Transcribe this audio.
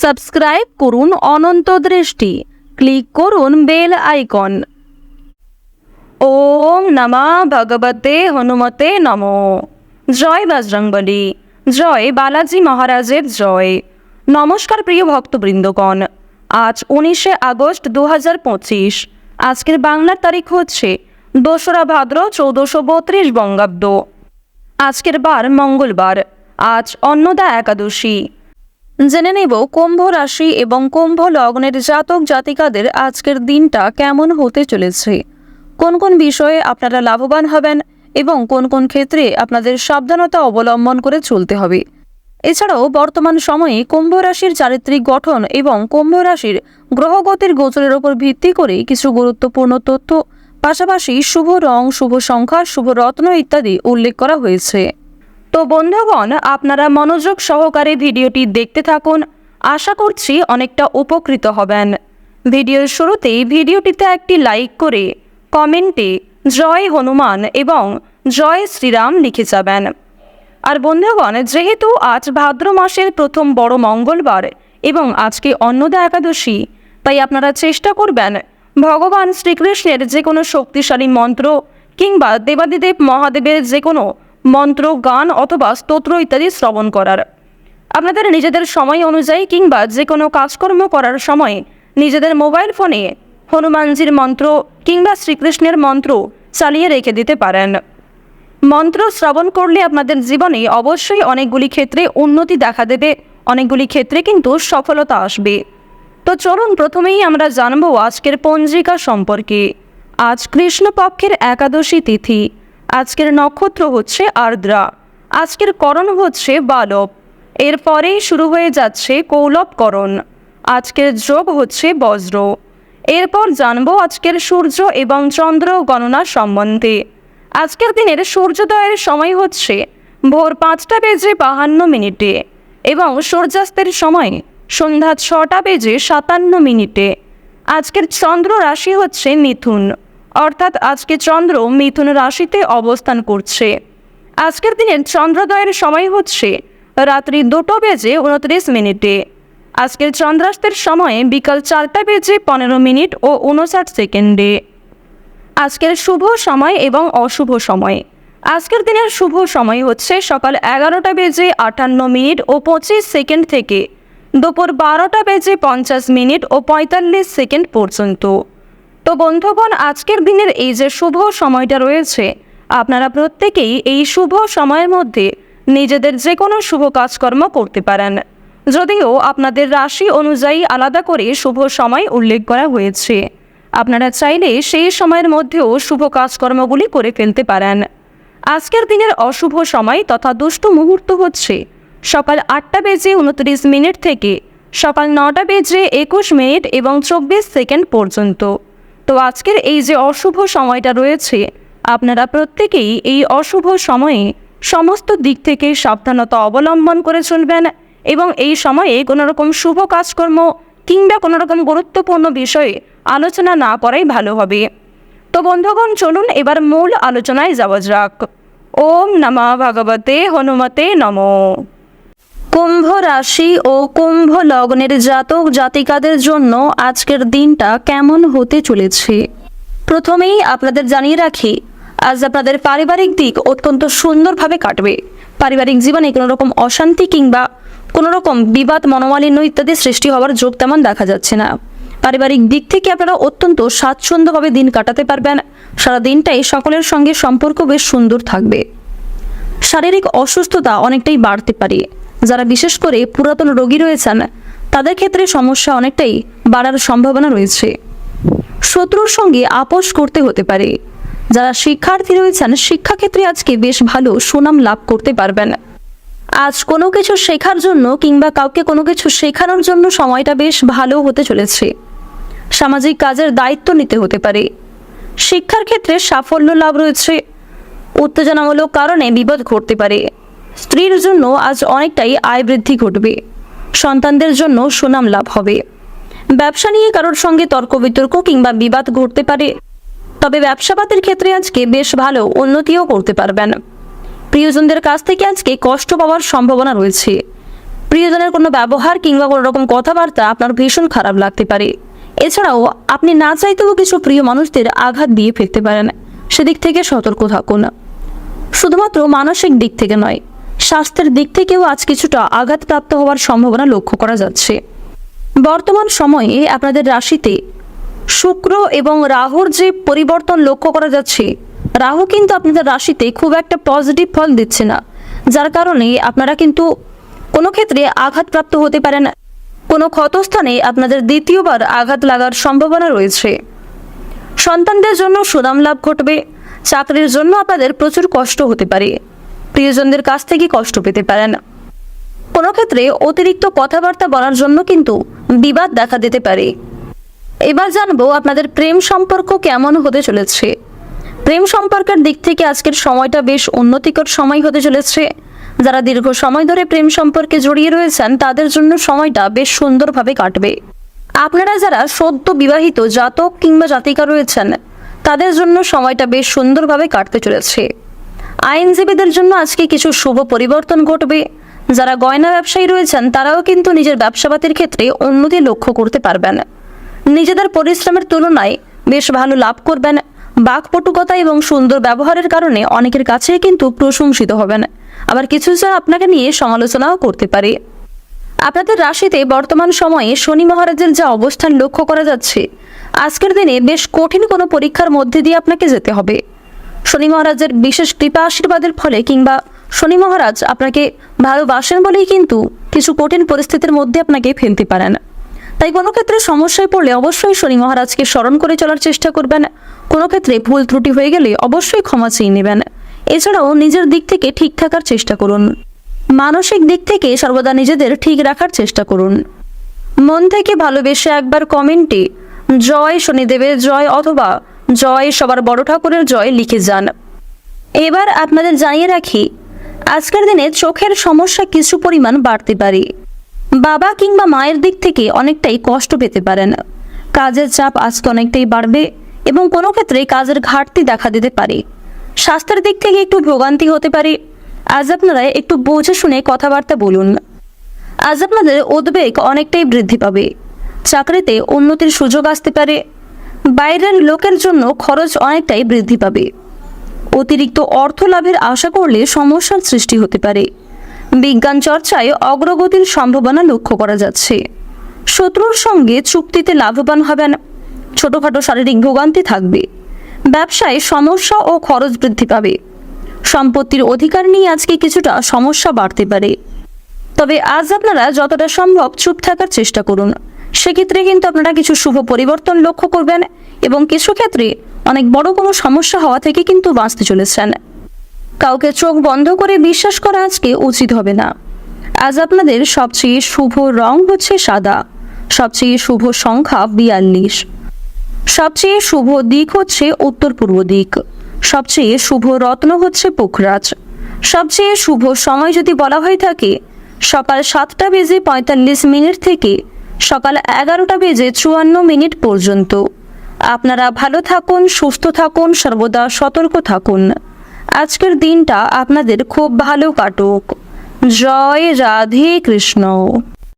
Subscribe করুন অনন্ত দৃষ্টি, click করুন বেল আইকন। ওম নমঃ ভগবতে হনুমতে নমঃ। জয় বজরংবলী, জয় বালাজি মহারাজের জয়। নমস্কার প্রিয় ভক্তবৃন্দগণ, আজ 19শে আগস্ট 2025। আজকের বাংলার তারিখ হচ্ছে 2রা ভাদ্র 1432 বঙ্গাব্দ। আজকের বার মঙ্গলবার, আজ অন্নদা একাদশী। জেনে নেব কুম্ভ রাশি এবং কুম্ভ লগ্নের জাতক জাতিকাদের আজকের দিনটা কেমন হতে চলেছে, কোন কোন বিষয়ে আপনারা লাভবান হবেন এবং কোন কোন ক্ষেত্রে আপনাদের সাবধানতা অবলম্বন করে চলতে হবে। এছাড়াও বর্তমান সময়ে কুম্ভ রাশির চারিত্রিক গঠন এবং কুম্ভ রাশির গ্রহগতির গোচরের উপর ভিত্তি করে কিছু গুরুত্বপূর্ণ তথ্য, পাশাপাশি শুভ রং, শুভ সংখ্যা, শুভ রত্ন ইত্যাদি উল্লেখ করা হয়েছে। তো বন্ধুগণ, আপনারা মনোযোগ সহকারে ভিডিওটি দেখতে থাকুন, আশা করছি অনেকটা উপকৃত হবেন। ভিডিওর শুরুতেই ভিডিওটিতে একটি লাইক করে কমেন্টে জয় হনুমান এবং জয় শ্রীরাম লিখে যাবেন। আর বন্ধুগণ, যেহেতু আজ ভাদ্র মাসের প্রথম বড় মঙ্গলবার এবং আজকে অন্নদা একাদশী, তাই আপনারা চেষ্টা করবেন ভগবান শ্রীকৃষ্ণের যে কোনো শক্তিশালী মন্ত্র কিংবা দেবাদিদেব মহাদেবের যে কোনো মন্ত্র, গান অথবা স্তোত্র ইত্যাদি শ্রবণ করার। আপনাদের নিজেদের সময় অনুযায়ী কিংবা যে কোনো কাজকর্ম করার সময় নিজেদের মোবাইল ফোনে হনুমানজির মন্ত্র কিংবা শ্রীকৃষ্ণের মন্ত্র চালিয়ে রেখে দিতে পারেন। মন্ত্র শ্রবণ করলে আপনাদের জীবনে অবশ্যই অনেকগুলি ক্ষেত্রে উন্নতি দেখা দেবে, অনেকগুলি ক্ষেত্রে কিন্তু সফলতা আসবে। তো চলুন প্রথমেই আমরা জানব আজকের পঞ্জিকা সম্পর্কে। আজ কৃষ্ণপক্ষের একাদশী তিথি। আজকের নক্ষত্র হচ্ছে আর্দ্রা। আজকের করণ হচ্ছে বালব। এরপরেই শুরু হয়ে যাচ্ছে কৌলবকরণ। আজকের যোগ হচ্ছে বজ্র। এরপর জানবো আজকের সূর্য এবং চন্দ্র গণনা সম্বন্ধে। আজকের দিনের সূর্যোদয়ের সময় হচ্ছে ভোর 5টা বেজে 52 এবং সূর্যাস্তের সময় সন্ধ্যা 6টা বেজে 57। আজকের চন্দ্র রাশি হচ্ছে মিথুন, অর্থাৎ আজকে চন্দ্র মিথুন রাশিতে অবস্থান করছে। আজকের দিনের চন্দ্রোদয়ের সময় হচ্ছে রাত্রি 2টা বেজে 29। আজকের চন্দ্রাস্তের সময় বিকাল 4টা বেজে 15 ও 59। আজকের শুভ সময় এবং অশুভ সময়। আজকের দিনের শুভ সময় হচ্ছে সকাল 11টা বেজে 58 ও 25 থেকে দুপুর 12টা বেজে 50 ও 45 পর্যন্ত। তো বন্ধুগণ, আজকের দিনের এই যে শুভ সময়টা রয়েছে, আপনারা প্রত্যেকেই এই শুভ সময়ের মধ্যে নিজেদের যে কোনো শুভ কাজকর্ম করতে পারেন, যদিও আপনাদের রাশি অনুযায়ী আলাদা করে শুভ সময় উল্লেখ করা হয়েছে। আপনারা চাইলে সেই সময়ের মধ্যেও শুভ কাজকর্মগুলি করে ফেলতে পারেন। আজকের দিনের অশুভ সময় তথা দুষ্ট মুহূর্ত হচ্ছে সকাল 8টা বেজে 29 থেকে সকাল 9টা বেজে 21 এবং 24 পর্যন্ত। তো আজকের এই যে অশুভ সময়টা রয়েছে, আপনারা প্রত্যেকেই এই অশুভ সময়ে সমস্ত দিক থেকে সাবধানতা অবলম্বন করে চলবেন এবং এই সময়ে কোনো রকম শুভ কাজকর্ম কিংবা কোনো রকম গুরুত্বপূর্ণ বিষয়ে আলোচনা না করাই ভালো হবে। তো বন্ধুগণ, চলুন এবার মূল আলোচনায় যাওয়া যাক। ওম নমঃ ভগবতে হনুমতে নমঃ। কুম্ভ রাশি ও কুম্ভ লগ্নের জাতক জাতিকাদের জন্য আজকের দিনটা কেমন হতে চলেছে। প্রথমেই আপনাদের জানিয়ে রাখি, আজ আপনাদের পারিবারিক দিক অত্যন্ত সুন্দরভাবে কাটবে। পারিবারিক জীবনে কোনো রকম অশান্তি কিংবা কোনো রকম বিবাদ, মনোমালিন্য ইত্যাদি সৃষ্টি হওয়ার যোগ তেমন দেখা যাচ্ছে না। পারিবারিক দিক থেকে আপনারা অত্যন্ত স্বাচ্ছন্দ্যভাবে দিন কাটাতে পারবেন। সারা দিনটাই সকলের সঙ্গে সম্পর্ক বেশ সুন্দর থাকবে। শারীরিক অসুস্থতা অনেকটাই বাড়তে পারে। যারা বিশেষ করে পুরাতন রোগী রয়েছেন, তাদের ক্ষেত্রে সমস্যা অনেকটাই বাড়ার সম্ভাবনা রয়েছে। শত্রুর সঙ্গে আপোষ করতে হতে পারে। যারা শিক্ষার্থী রয়েছেন, শিক্ষাক্ষেত্রে আজকে বেশ ভালো সুনাম লাভ করতে পারবেন। আজ কোনো কিছু শেখার জন্য কিংবা কাউকে কোনো কিছু শেখানোর জন্য সময়টা বেশ ভালো হতে চলেছে। সামাজিক কাজের দায়িত্ব নিতে হতে পারে। শিক্ষার ক্ষেত্রে সাফল্য লাভ রয়েছে। উত্তেজনামূলক কারণে বিপদ ঘটতে পারে। স্ত্রীর জন্য আজ অনেকটাই আয় বৃদ্ধি ঘটবে। সন্তানদের জন্য সুনাম লাভ হবে। ব্যবসা নিয়ে কারোর সঙ্গে তর্ক বিতর্ক কিংবা বিবাদ ঘটতে পারে, তবে ব্যবসাপাতের ক্ষেত্রে আজকে বেশ ভালো উন্নতিও করতে পারবেন। প্রিয়জনদের কাছ থেকে আজকে কষ্ট পাওয়ার সম্ভাবনা রয়েছে। প্রিয়জনের কোনো ব্যবহার কিংবা কোনো রকম কথাবার্তা আপনার ভীষণ খারাপ লাগতে পারে। এছাড়াও আপনি না চাইতেও কিছু প্রিয় মানুষদের আঘাত দিয়ে ফেলতে পারেন, সেদিক থেকে সতর্ক থাকুন। শুধুমাত্র মানসিক দিক থেকে নয়, স্বাস্থ্যের দিক থেকেও আজ কিছুটা আঘাতপ্রাপ্ত হওয়ার সম্ভাবনা লক্ষ্য করা যাচ্ছে। বর্তমান সময়ে আপনাদের রাশিতে শুক্র এবং রাহুর যে পরিবর্তন লক্ষ্য করা যাচ্ছে, রাহু কিন্তু আপনাদের রাশিতে খুব একটা পজিটিভ ফল দিচ্ছে না, যার কারণে আপনারা কিন্তু কোনো ক্ষেত্রে আঘাতপ্রাপ্ত হতে পারেন। কোনো ক্ষতস্থানে আপনাদের দ্বিতীয়বার আঘাত লাগার সম্ভাবনা রয়েছে। সন্তানদের জন্য সুনাম লাভ ঘটবে। চাকরির জন্য আপনাদের প্রচুর কষ্ট হতে পারে, প্রিয়জনদের কাছ থেকে কষ্ট পেতে পারেন। কোনো ক্ষেত্রে অতিরিক্ত কথাবার্তা বলার জন্য কিন্তু বিবাদ দেখা দিতে পারে। এবার জানবো আপনাদের প্রেম সম্পর্ক কেমন হতে চলেছে। প্রেম সম্পর্কের দিক থেকে আজকের সময়টা বেশ উন্নতিকর সময় হতে চলেছে। যারা দীর্ঘ সময় ধরে প্রেম সম্পর্কে জড়িয়ে রয়েছেন তাদের জন্য সময়টা বেশ সুন্দরভাবে কাটবে। আপনারা যারা সদ্য বিবাহিত জাতক কিংবা জাতিকা রয়েছেন তাদের জন্য সময়টা বেশ সুন্দরভাবে কাটতে চলেছে। আইনজীবীদের জন্য আজকে কিছু শুভ পরিবর্তন ঘটবে। যারা গয়না ব্যবসায়ী রয়েছেন তারাও কিন্তু নিজের ব্যবসাপাতির ক্ষেত্রে উন্নতি লক্ষ্য করতে পারবেন। নিজেদের পরিশ্রমের তুলনায় বেশ ভালো লাভ করবেন। বাকপটুকতা এবং সুন্দর ব্যবহারের কারণে অনেকের কাছে কিন্তু প্রশংসিত হবেন, আবার কিছু জন আপনাকে নিয়ে সমালোচনাও করতে পারে। আপনাদের রাশিতে বর্তমান সময়ে শনি মহারাজের যা অবস্থান লক্ষ্য করা যাচ্ছে, আজকের দিনে বেশ কঠিন কোনো পরীক্ষার মধ্যে দিয়ে আপনাকে যেতে হবে। শনি মহারাজের বিশেষ কৃপা আশীর্বাদের ফলে কিংবা শনি মহারাজ আপনাকে ভালোবাসেন বলেই কিন্তু কিছু কঠিন পরিস্থিতির মধ্যে আপনাকে ফেলতে পারেন। তাই কোনো ক্ষেত্রে সমস্যায় পড়লে অবশ্যই শনি মহারাজকে স্মরণ করে চলার চেষ্টা করবেন। কোনো ক্ষেত্রে ভুল ত্রুটি হয়ে গেলে অবশ্যই ক্ষমা চেয়ে নেবেন। এছাড়াও নিজের দিক থেকে ঠিক থাকার চেষ্টা করুন। মানসিক দিক থেকে সর্বদা নিজেদের ঠিক রাখার চেষ্টা করুন। মন থেকে ভালোবেসে একবার কমেন্টে জয় শনিদেবের জয় অথবা জয় সবার বড় ঠাকুরের জয় লিখে যান। এবার আপনাদের জানিয়ে রাখি, আজকের দিনে চোখের সমস্যা কিছু পরিমাণ বাড়তে পারে। বাবা কিংবা মায়ের দিক থেকে অনেকটাই কষ্ট পেতে পারেন। কাজের চাপ আজকে অনেকটাই বাড়বে এবং কোনো ক্ষেত্রে কাজের ঘাটতি দেখা দিতে পারে। স্বাস্থ্যের দিক থেকে একটু ভোগান্তি হতে পারে। আজ আপনারা একটু বুঝে শুনে কথাবার্তা বলুন। আজ আপনাদের উদ্বেগ অনেকটাই বৃদ্ধি পাবে। চাকরিতে উন্নতির সুযোগ আসতে পারে। বাইরের লোকের জন্য খরচ অনেকটাই বৃদ্ধি পাবে। অতিরিক্ত অর্থ লাভের আশা করলে সমস্যার সৃষ্টি হতে পারে। বিজ্ঞান চর্চায় অগ্রগতির সম্ভাবনা লক্ষ্য করা যাচ্ছে। শত্রুর সঙ্গে চুক্তিতে লাভবান হবেন। ছোটখাটো শারীরিক ভোগান্তি থাকবে। ব্যবসায় সমস্যা ও খরচ বৃদ্ধি পাবে। সম্পত্তির অধিকার নিয়ে আজকে কিছুটা সমস্যা বাড়তে পারে। তবে আজ আপনারা যতটা সম্ভব চুপ থাকার চেষ্টা করুন। সেক্ষেত্রে কিন্তু আপনারা কিছু শুভ পরিবর্তন লক্ষ্য করবেন এবং কিছু ক্ষেত্রে অনেক বড় কোনো সমস্যা হওয়া থেকে কিন্তু বাঁচতে চলেছেন। কাউকে চোখ বন্ধ করে বিশ্বাস করা আজকে উচিত হবে না। আজ আপনাদের সবচেয়ে শুভ রং হচ্ছে সাদা। সবচেয়ে শুভ সংখ্যা 42। সবচেয়ে শুভ দিক হচ্ছে উত্তর পূর্ব দিক। সবচেয়ে শুভ রত্ন হচ্ছে পুখরাজ। সবচেয়ে শুভ সময় যদি বলা হয়ে থাকে সকাল 7:45 থেকে সকাল 11:54 পর্যন্ত। আপনারা ভালো থাকুন, সুস্থ থাকুন, সর্বদা সতর্ক থাকুন। আজকের দিনটা আপনাদের খুব ভালো কাটুক। জয় রাধে কৃষ্ণ।